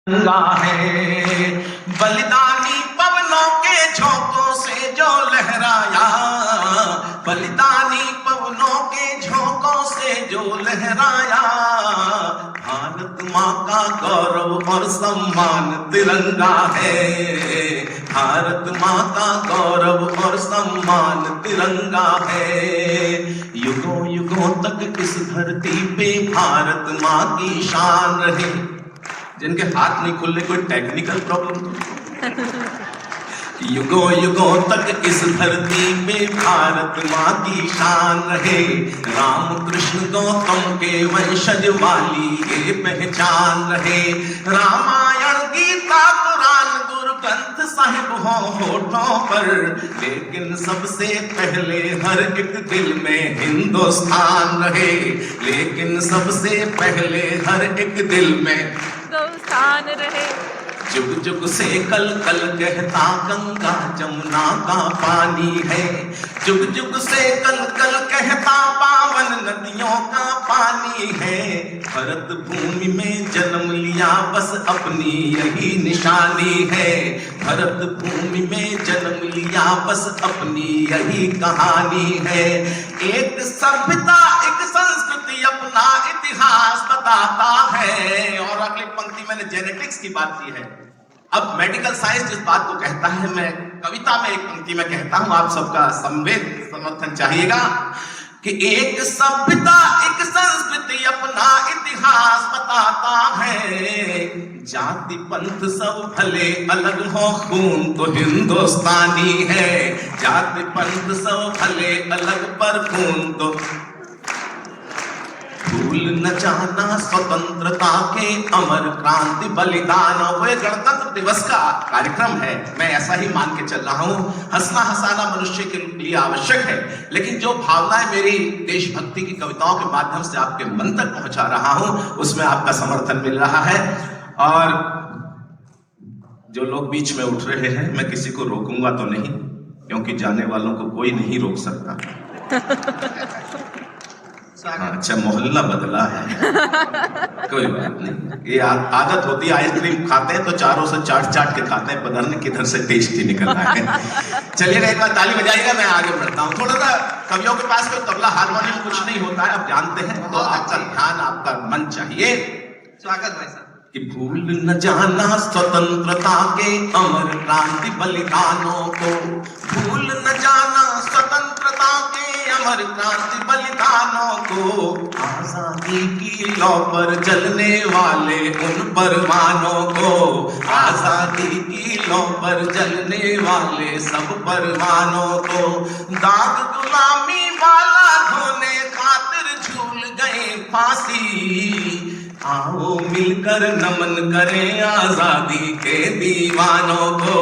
गंगा है बलिदानी पवनों के झोंकों से जो लहराया, बलिदानी पवनों के झोंकों से जो लहराया। भारत माँ का गौरव और सम्मान तिरंगा है, भारत माँ का गौरव और सम्मान तिरंगा है। युगों युगों तक इस धरती पे भारत माँ की शान रहे। जिनके हाथ नहीं खुल रहे, कोई टेक्निकल प्रॉब्लम? युगों युगों तक इस धरती में भारत माँ की शान रहे। राम कृष्ण गौतम के वंशज वाली ये पहचान रहे। रामायण गीता कुरान गुरु ग्रंथ साहिब हो होठों पर, लेकिन सबसे पहले हर एक दिल में हिंदुस्तान रहे। लेकिन सबसे पहले हर एक दिल में हिंदुस्तान रहे। जुग जुग से कल कल कहता गंगा जमुना का पानी है। जुग जुग से कल कल कहता पावन नदियों का पानी है। भरत भूमि में जन्म लिया बस अपनी यही निशानी है। भरत भूमि में जन्म लिया बस अपनी यही कहानी है। एक सभ्यता एक संस्कृति अपना इतिहास बताता है। और अगली पंक्ति मैंने जेनेटिक्स की बात की है। अब मेडिकल साइंस जिस बात को कहता है, मैं कविता में एक पंक्ति में कहता हूं, आप सबका समर्थन चाहिएगा कि एक सभ्यता एक संस्कृति अपना इतिहास बताता है। जाति पंथ सब भले अलग हो, खून तो हिंदुस्तानी है। जाति पंथ सब भले अलग पर खून तो भूल न जाना स्वतंत्रता के अमर क्रांति बलिदान। वो गणतंत्र दिवस का कार्यक्रम है, मैं ऐसा ही मान के चल रहा हूं। हंसना हंसाना मनुष्य के लिए आवश्यक है, लेकिन जो भावनाएं मेरी देशभक्ति की कविताओं के माध्यम से आपके मन तक पहुंचा रहा हूं, उसमें आपका समर्थन मिल रहा है। और जो लोग बीच में उठ रहे हैं, मैं किसी को रोकूंगा तो नहीं, क्योंकि जाने वालों को कोई नहीं रोक सकता। अच्छा, मोहल्ला बदला है, कोई बात नहीं। ये आदत होती है, आइसक्रीम खाते हैं तो चारों से चाट चाट के खाते हैं, पता नहीं किधर से टेस्ट ही निकल रहा है। चलिएगा, एक बार ताली बजाइएगा, मैं आगे बढ़ता हूँ। थोड़ा सा कवियों के पास कोई तबला हारमोनियम कुछ नहीं होता है, आप जानते हैं, तो आपका ध्यान आपका मन चाहिए। स्वागत भाई साहब। कि भूल न जाना स्वतंत्रता के अमर क्रांति बलिदानों को, भूल न जाना स्वतंत्रता के अमर क्रांति बलिदानों को। आजादी की लौ पर जलने वाले उन परवानों को, आजादी की लौ पर जलने वाले सब परवानों को। दाग गुलामी वाला धोने खातिर झूल गए फांसी। आओ मिलकर नमन करें आजादी के दीवानों को।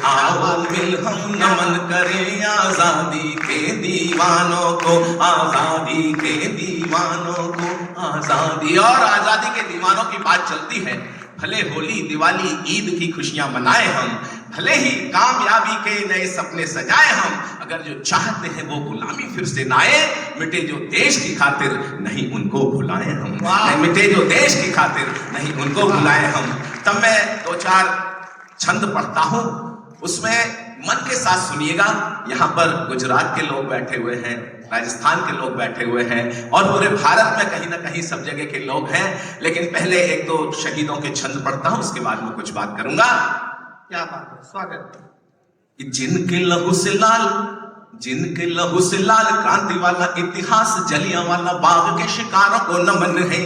आओ मिल हम नमन करें आजादी के दीवानों को। आजादी के दीवानों को, आजादी। और आजादी के दीवानों की बात चलती है, भले होली दिवाली ईद की खुशियां मनाए हम, भले ही कामयाबी के नए सपने सजाए हम, अगर जो चाहते हैं वो गुलामी फिर से ना आए। मिटे जो देश की खातिर नहीं उनको भुलाए हम, मिटे जो देश की खातिर नहीं उनको भुलाए हम। तब मैं दो चार छंद पढ़ता हूं, उसमें मन के साथ सुनिएगा। यहाँ पर गुजरात के लोग बैठे हुए हैं, राजस्थान के लोग बैठे हुए हैं, और पूरे भारत में कहीं ना कहीं सब जगह के लोग हैं। लेकिन पहले एक दो शहीदों के छंद पढ़ता हूं, उसके बाद में कुछ बात करूंगा। क्या बात है, स्वागत। जिनके लहू से लाल, जिनके लहू से लाल क्रांति वाला इतिहास जलियांवाला बाग के शिकारों को नमन है।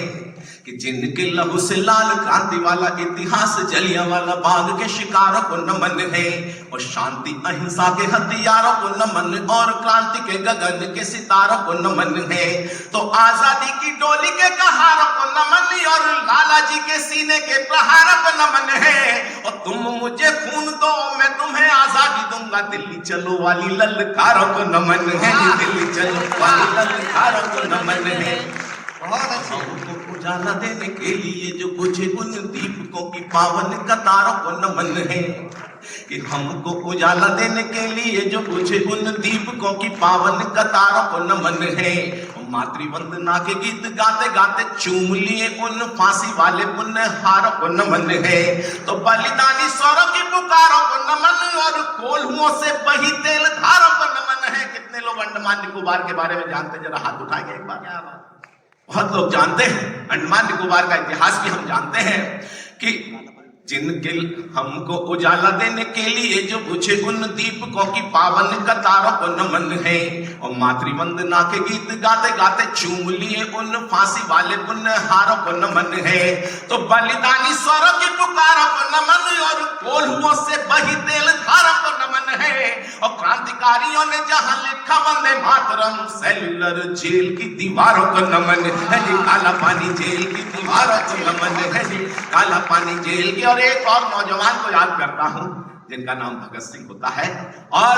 कि जिनके लहू से लाल क्रांति वाला इतिहास जलियांवाला बाग के शिकारों को नमन है। और शांति अहिंसा के हथियारों को नमन, और क्रांति के गगन के सितारों को नमन है। तो आजादी की डोली के कहारों को नमन, और लाला जी के सीने के प्रहारों को नमन है। और तुम मुझे खून दो मैं तुम्हें आजादी दूंगा, दिल्ली चलो वाली ललकारों को नमन है। दिल्ली चलो वाली ललकारों को नमन है। बहुत अच्छा। हमको उजाला देने के लिए जो बुझे उन दीपकों की पावन कतारों को नमन है। कि हमको उजाला देने के लिए जो बुझे उन दीपकों की पावन कतारों को नमन है। मातृवंदना के गीत गाते गाते चूम लिए उन फांसी वाले पुण्यहारों को नमन है। तो बलिदानी स्वरों की पुकारों को नमन और कोल्हुओं से बही तेल धारों को नमन है। कितने लोग अंडमान निकोबार के बारे में जानते हैं? जरा हाथ उठाएंगे एक बार। बहुत लोग जानते हैं। अंडमान निकोबार का इतिहास भी हम जानते हैं कि जिनके हमको उजाला देने के लिए जो बुझे उन दीपकों की पावन कतारों को नमन है। और मातृवंदना के गीत गाते गाते चूम लिए उन फांसी वाले पुण्यहारों को नमन है। तो बलिदानी स्वरों की पुकारों को नमन और कोल्हुओं से बही तेल धारों को नमन है। और क्रांतिकारियों ने जहां लिखा वंदे मातरम, सेल्यूलर जेल की दीवारों को नमन है जी। काला पानी जेल की दीवारों को नमन है जी। काला पानी जेल की। और एक और नौजवान को याद करता हूं जिनका नाम भगत सिंह होता है। और